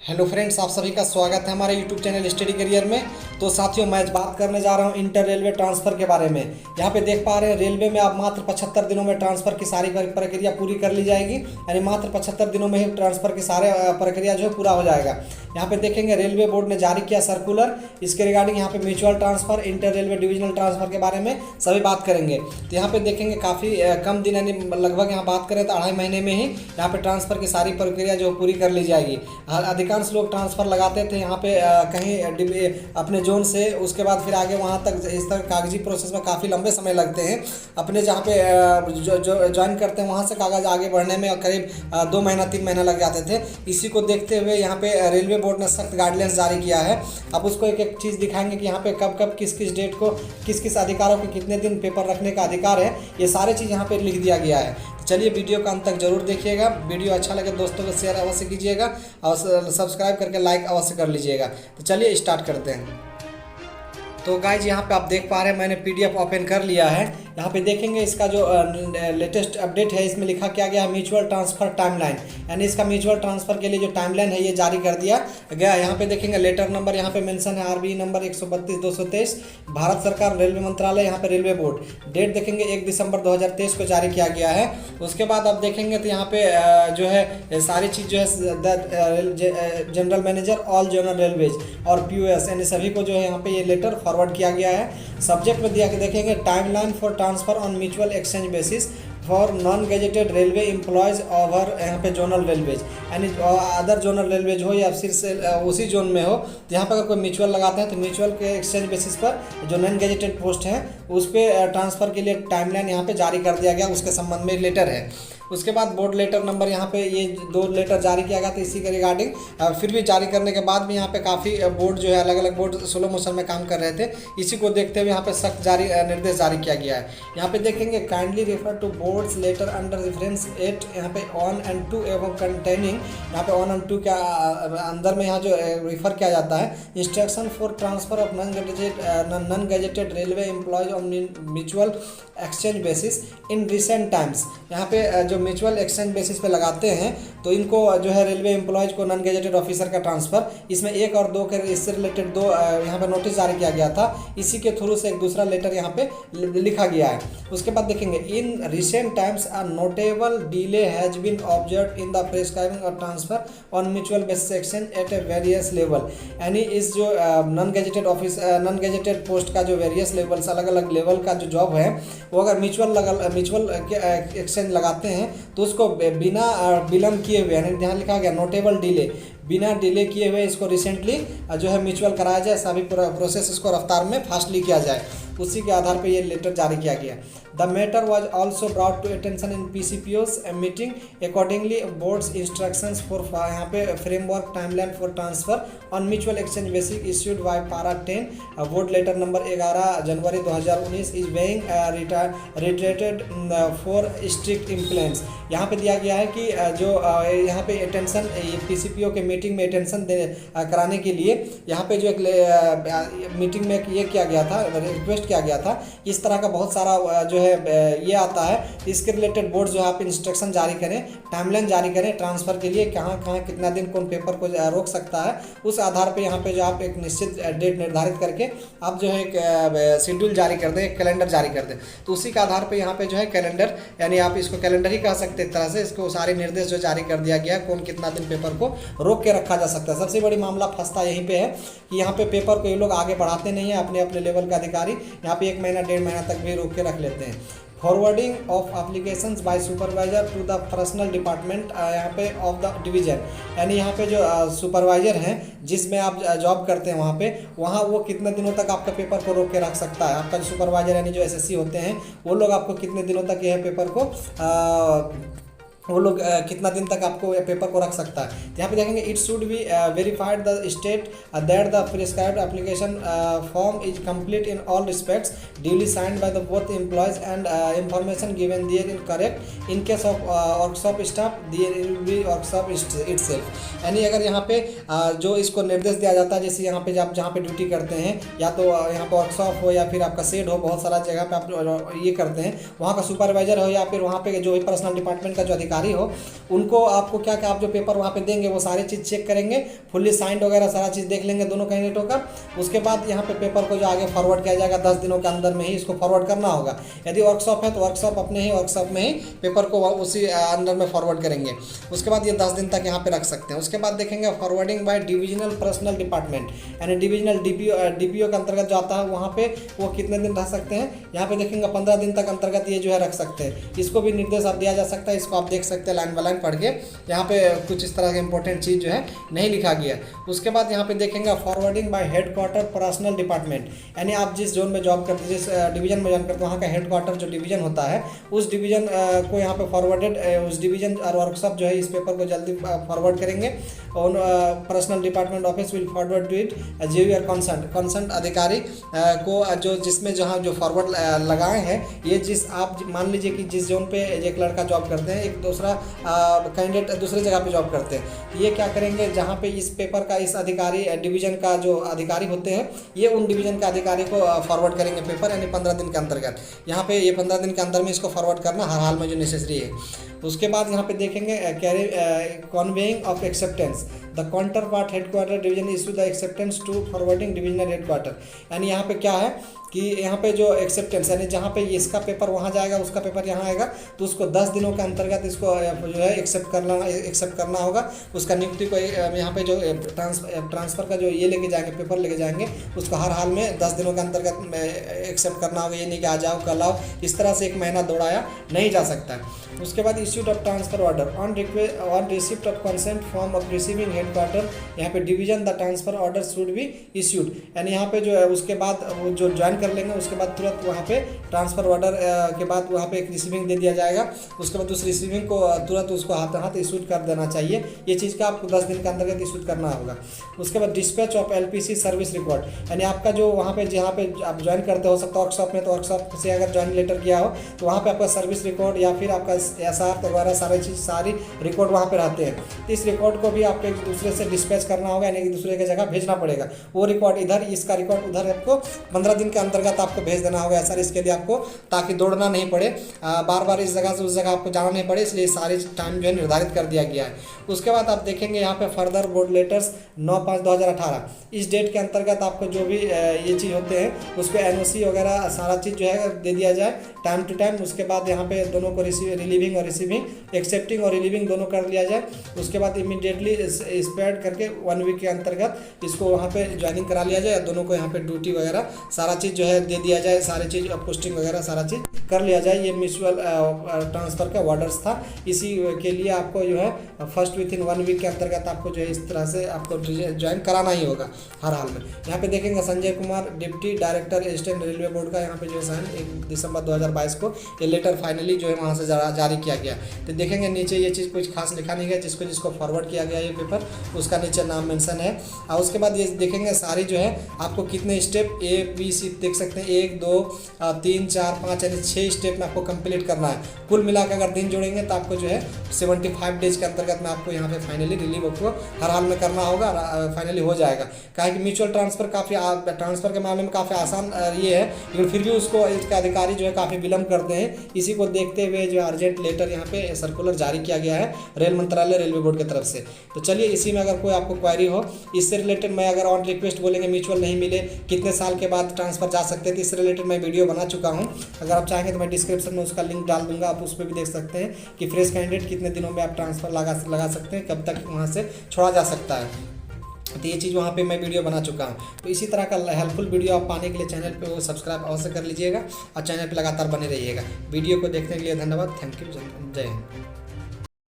Hello friends, आप सभी का स्वागत है हमारे यूट्यूब चैनल स्टडी करियर में। तो साथियों, मैं आज बात करने जा रहा हूं इंटर रेलवे ट्रांसफ़र के बारे में। यहाँ पे देख पा रहे हैं, रेलवे में अब मात्र 75 दिनों में ट्रांसफ़र की सारी प्रक्रिया पूरी कर ली जाएगी। यानी मात्र 75 दिनों में ही ट्रांसफ़र की सारे प्रक्रिया जो है पूरा हो जाएगा। यहाँ पे देखेंगे रेलवे बोर्ड ने जारी किया सर्कुलर, इसके रिगार्डिंग यहाँ पे mutual transfer, inter railway divisional transfer के बारे में सभी बात करेंगे। तो यहाँ पे देखेंगे काफ़ी कम दिन, यानी लगभग यहाँ बात करें तो 2.5 महीने में ही यहाँ पे ट्रांसफ़र की सारी प्रक्रिया जो पूरी कर ली जाएगी। अधिकांश लोग ट्रांसफ़र लगाते थे यहाँ पे कहीं अपने जोन से, उसके बाद फिर आगे वहाँ तक इस तरह कागजी प्रोसेस में काफ़ी लंबे समय लगते हैं। अपने जहाँ पे जो ज्वाइन करते हैं वहाँ से कागज़ आगे बढ़ने में करीब 2 महीना 3 महीना लग जाते थे। इसी को देखते हुए यहाँ पे रेलवे बोर्ड ने सख्त गाइडलाइंस जारी किया है। अब उसको एक एक चीज़ दिखाएंगे कि यहाँ पे कब कब किस किस डेट को किस किस अधिकारों के कितने दिन पेपर रखने का अधिकार है, ये सारे चीज़ यहाँ पे लिख दिया गया है। चलिए वीडियो का अंत तक जरूर देखिएगा। वीडियो अच्छा लगे दोस्तों को शेयर अवश्य कीजिएगा और सब्सक्राइब करके लाइक अवश्य कर लीजिएगा। तो चलिए स्टार्ट करते हैं। तो गाइज, यहाँ पे आप देख पा रहे हैं मैंने पीडीएफ ओपन कर लिया है। यहाँ पे देखेंगे इसका जो लेटेस्ट अपडेट है, इसमें लिखा क्या गया है, म्यूचुअल ट्रांसफ़र टाइमलाइन। यानी इसका म्यूचुअल ट्रांसफ़र के लिए जो टाइमलाइन है ये जारी कर दिया गया। यहाँ पे देखेंगे लेटर नंबर यहाँ पे मेंशन है आरबी नंबर 132/223, भारत सरकार रेलवे मंत्रालय, यहाँ पे रेलवे बोर्ड। डेट देखेंगे 1 दिसंबर 2023 को जारी किया गया है। उसके बाद आप देखेंगे तो यहाँ पे जो है सारी चीज़ जो है general manager all general railways और पीओएस, यानी सभी को जो है यहाँ पे ये लेटर फॉरवर्ड किया गया है। सब्जेक्ट में दिया के देखेंगे timeline for transfer on mutual exchange basis for non gazetted railway employees over यहाँ पे जोनल रेलवेज, यानी अदर जोनल रेलवेज हो या फिर से उसी जोन में हो। तो यहाँ पर अगर कोई म्यूचुअल लगाते हैं तो म्यूचुअल के एक्सचेंज बेसिस पर जो नॉन गेजेटेड पोस्ट हैं उस पर ट्रांसफ़र के लिए टाइमलाइन यहाँ पे जारी कर दिया गया, उसके संबंध में लेटर है। उसके बाद बोर्ड लेटर नंबर यहाँ पे ये 2 लेटर जारी किया गया था इसी के रिगार्डिंग। फिर भी जारी करने के बाद भी यहाँ पे काफ़ी बोर्ड जो है अलग अलग बोर्ड स्लो मोशन में काम कर रहे थे। इसी को देखते हुए यहाँ पे सख्त निर्देश जारी किया गया है। यहाँ पे देखेंगे kindly refer to boards letter under reference 8 यहाँ पे 1 and 2 एवं कंटेनिंग, यहाँ पे 1 and 2 के अंदर में यहाँ जो रेफर किया जाता है instruction for transfer of non gazetted railway employees on mutual exchange basis in recent times. यहाँ पे जो म्यूचुअल एक्सचेंज बेसिस पे लगाते हैं तो इनको जो है रेलवे एम्प्लॉयज को नॉन गेजेटेड ऑफिसर का ट्रांसफ़र, इसमें 1 और 2 के इससे रिलेटेड 2 यहाँ पे नोटिस जारी किया गया था। इसी के थ्रू से एक दूसरा लेटर यहाँ पे लिखा गया है। उसके बाद देखेंगे in recent times a notable delay has been observed in the prescribing और transfer on mutual basis exchange at a various level. यानी इस जो नॉन गेजेटेड पोस्ट का जो वेरियस लेवल्स, अलग अलग लेवल का जो जॉब है, वो अगर म्यूचुअल एक्सचेंज लगाते हैं तो उसको बिना विलम्ब किए हुए, यानी यहाँ लिखा गया नोटेबल डिले, बिना डिले किए हुए इसको रिसेंटली जो है म्यूचुअल कराया जाए, सभी प्रोसेस इसको रफ्तार में फास्टली किया जाए। उसी के आधार पर ये लेटर जारी किया गया। The matter was also brought to attention in PCPO's meeting accordingly boards instructions for यहाँ पे framework timeline for transfer on mutual exchange basic issued by para 10 board letter number 11 January 2019 is being reiterated for strict implements. यहाँ पे दिया गया है कि जो यहाँ पे अटेंशन PCPO के मीटिंग में अटेंशन कराने के लिए यहाँ पे जो एक मीटिंग में ये किया गया था, रिक्वेस्ट किया गया था, इस तरह का बहुत सारा जो है ये आता है। इसके रिलेटेड बोर्ड जो है आप इंस्ट्रक्शन जारी करें, टाइमलाइन जारी करें ट्रांसफ़र के लिए, कहाँ कहाँ कितना दिन कौन पेपर को रोक सकता है। उस आधार पे यहाँ पे जो आप एक निश्चित डेट निर्धारित करके आप जो है एक शेड्यूल जारी कर दें, एक कैलेंडर जारी कर दें। तो उसी के आधार पे यहाँ पे जो है कैलेंडर, यानी आप इसको कैलेंडर ही कह सकते हैं एक तरह से, इसको सारे निर्देश जो जारी कर दिया गया है कौन कितना दिन पेपर को रोक के रखा जा सकता है। सबसे बड़ी मामला फंसता यहीं पे है कि यहाँ पे पेपर को ये लोग आगे बढ़ाते नहीं है, अपने अपने लेवल के अधिकारी यहाँ पे 1 महीना 1.5 महीना तक भी रोक के रख लेते हैं। Forwarding of applications by supervisor to the personnel department यहाँ पे ऑफ द डिवीजन, यानी यहाँ पे जो सुपरवाइजर हैं जिसमें आप जॉब करते हैं वहाँ वो कितने दिनों तक आपका पेपर को रोक के रख सकता है। आपका जो सुपरवाइजर यानी जो SSC होते हैं वो लोग आपको कितने दिनों तक यह पेपर को वो लोग कितना दिन तक आपको पेपर को रख सकता है। यहाँ पे देखेंगे it should be verified the state that the prescribed application form is complete in all respects duly signed by the both employees and information given there in correct in case of workshop staff there will be workshop itself. यानी अगर यहाँ पे जो इसको निर्देश दिया जाता है, जैसे यहाँ पे आप जहाँ पे ड्यूटी करते हैं, या तो यहाँ पे वर्कशॉप हो या फिर आपका शेड हो, बहुत सारा जगह पे आप ये करते हैं, वहाँ का सुपरवाइजर हो या फिर वहाँ पे जो पर्सनल डिपार्टमेंट का जो अधिकारी अधिकारी हो उनको आपको क्या क्या आप जो पेपर वहाँ पे देंगे वो सारी चीज़ चेक करेंगे, फुल्ली साइंड वगैरह सारा चीज़ देख लेंगे दोनों कैंडिडेटों का। उसके बाद यहाँ पे पेपर को जो आगे फॉरवर्ड किया जाएगा 10 दिनों के अंदर में ही इसको फॉरवर्ड करना होगा। यदि वर्कशॉप है तो वर्कशॉप अपने ही वर्कशॉप में ही पेपर को उसी अंदर में फॉरवर्ड करेंगे। उसके बाद ये 10 दिन तक यहाँ पे रख सकते हैं। उसके बाद देखेंगे forwarding by divisional personnel department, यानी डिविजनल डीपीओ के अंतर्गत जो आता है वहाँ पे वो कितने दिन रह सकते हैं, यहाँ पे देखेंगे 15 दिन तक अंतर्गत ये जो है रख सकते हैं। इसको भी निर्देश आप दिया जा सकता है, इसको आप देख सकते हैं लाइन बाय लाइन पढ़ के। यहाँ पे कुछ इस तरह का इंपॉर्टेंट चीज़ जो है नहीं लिखा गया। उसके बाद यहाँ पे देखेंगे forwarding by headquarter personnel department, यानी आप जिस जोन में जॉब करते जिस डिवीजन में जॉब करते हैं वहाँ का हेडक्वार्टर जो डिवीजन होता है उस डिवीजन को यहाँ पे फॉरवर्डेड उस डिवीजन और वर्कशॉप जो है इस पेपर को जल्दी फॉरवर्ड करेंगे। और personnel department office will forward to it your concern अधिकारी को जो जिसमें जहाँ जो फॉरवर्ड लगाए हैं ये जिस आप मान लीजिए कि जिस जोन पे एक लड़का जॉब करते हैं एक दूसरा कैंडिडेट दूसरी जगह पे जॉब करते हैं, ये क्या करेंगे जहाँ पे इस पेपर का इस अधिकारी डिवीजन का जो अधिकारी होते हैं ये उन डिवीजन का अधिकारी को फॉरवर्ड करेंगे पेपर, यानी 15 दिन के अंतर्गत। यहाँ पे ये 15 दिन के अंदर में इसको फॉरवर्ड करना हर हाल में जो नेसेसरी है। उसके बाद यहाँ पे देखेंगे conveying of acceptance the counter part headquarter division issue the acceptance to forwarding divisional headquarter, यानी यहाँ पे क्या है कि यहाँ पे जो एक्सेप्टेंस यानी जहाँ पे इसका पेपर वहाँ जाएगा उसका पेपर यहाँ आएगा तो उसको 10 दिनों के अंतर्गत इसको जो है एक्सेप्ट करना होगा। उसका नियुक्ति को यहाँ पे जो ट्रांसफ़र का जो ये लेके जाएंगे पेपर लेके जाएंगे उसको हर हाल में 10 दिनों के अंतर्गत एक्सेप्ट करना होगा। ये नहीं कि आ जाओ कल आओ, इस तरह से एक महीना दौड़ाया नहीं जा सकता है। उसके बाद issued of transfer order on receipt of consent form of receiving headquarter, यहाँ पे division the transfer order should be issued, यानी यहाँ पे जो है उसके बाद वो जो ज्वाइन कर लेंगे उसके बाद तुरंत वहाँ पे ट्रांसफर ऑर्डर के बाद वहाँ पे एक रिसीविंग दे दिया जाएगा। उसके बाद उस रिसीविंग को तुरंत उसको हाथ इशूड कर देना चाहिए। ये चीज़ का आपको 10 दिन के अंतर्गत इशूड करना होगा। उसके बाद dispatch of LPC service record, यानी आपका जो वहाँ पे जहाँ पे आप ज्वाइन करते हो सकता है वर्कशॉप में, तो वर्कशॉप से अगर ज्वाइन लेटर किया हो तो वहाँ पे आपका सर्विस रिकॉर्ड या फिर आपका SR वगैरह सारी रिकॉर्ड वहाँ पे रहते हैं। इस रिकॉर्ड को भी आपको एक दूसरे से डिस्पैच करना होगा, यानी कि दूसरे की जगह भेजना पड़ेगा। वो रिकॉर्ड इधर इसका रिकॉर्ड उधर आपको 15 दिन के अंतर्गत आपको भेज देना होगा SR, इसके लिए आपको ताकि दौड़ना नहीं पड़े, बार बार इस जगह से उस जगह आपको जाना नहीं पड़े, इसलिए सारी टाइम जो है निर्धारित कर दिया गया है। उसके बाद आप देखेंगे यहाँ पे फर्दर बोर्ड लेटर्स 9/5/2018 इस डेट के अंतर्गत आपको जो भी ये चीज़ होते हैं उसको NOC वगैरह सारा चीज़ जो है दे दिया जाए टाइम टू टाइम। उसके बाद यहाँ पे दोनों को रिलीविंग और रिसीविंग एक्सेप्टिंग और रिलीविंग दोनों कर लिया जाए। उसके बाद इमीडिएटली स्प्रेड करके 1 वीक के अंतर्गत इसको वहाँ पे ज्वाइनिंग करा लिया जाए, दोनों को यहाँ पे ड्यूटी वगैरह सारा चीज़ जो है दे दिया जाए, सारी चीज़ पोस्टिंग वगैरह सारा चीज़ कर लिया जाए। ये म्यूचुअल ट्रांसफ़र का ऑर्डर्स था, इसी के लिए आपको जो है फर्स्ट विथिन 1 वीक के अंतर्गत आपको जो है इस तरह से आपको ज्वाइन कराना ही होगा हर हाल में। यहाँ पे देखेंगे Sanjay Kumar deputy director eastern railway board का यहाँ पे जो है 1 दिसंबर 2022 को ये लेटर फाइनली जो है वहाँ से जारी किया गया। तो देखेंगे नीचे ये चीज़ कुछ खास लिखा नहीं गया, जिसको फॉरवर्ड किया गया ये पेपर उसका नीचे नाम मेंशन है। और उसके बाद ये देखेंगे सारी जो है आपको कितने स्टेप ABC देख सकते हैं 1 2 3 4 5 यानी 6 स्टेप में आपको कंप्लीट करना है। कुल मिलाकर अगर दिन जोड़ेंगे तो आपको जो है 75 डेज के अंतर्गत में आपको यहाँ पे फाइनली रिलीव आपको हर हाल में करना होगा, फाइनली हो जाएगा। कहा कि म्यूचुअल ट्रांसफ़र ट्रांसफ़र के मामले में काफ़ी आसान ये है, लेकिन फिर भी उसको इसका अधिकारी जो है काफ़ी विलम्ब करते हैं। इसी को देखते हुए जो अर्जेंट लेटर यहाँ पे सर्कुलर जारी किया गया है रेल मंत्रालय रेलवे बोर्ड की तरफ से। तो चलिए इसी में अगर कोई आपको क्वेरी हो इससे रिलेटेड, मैं अगर ऑन रिक्वेस्ट बोलेंगे म्यूचुअल नहीं मिले कितने साल के बाद ट्रांसफ़र जा सकते हैं, तो इससे रिलेटेड मैं वीडियो बना चुका हूँ। अगर आप चाहेंगे तो मैं डिस्क्रिप्शन में उसका लिंक डाल दूंगा, आप उस पर भी देख सकते हैं कि फ्रेश कैंडिडेट कितने दिनों में आप ट्रांसफ़र लगा सकते हैं, कब तक वहाँ से छोड़ा जा सकता है। तो ये चीज़ वहाँ पे मैं वीडियो बना चुका हूँ। तो इसी तरह का हेल्पफुल वीडियो आप पाने के लिए चैनल पे वो सब्सक्राइब अवश्य कर लीजिएगा और चैनल पे लगातार बने रहिएगा। वीडियो को देखने के लिए धन्यवाद। Thank you. जय हिंद।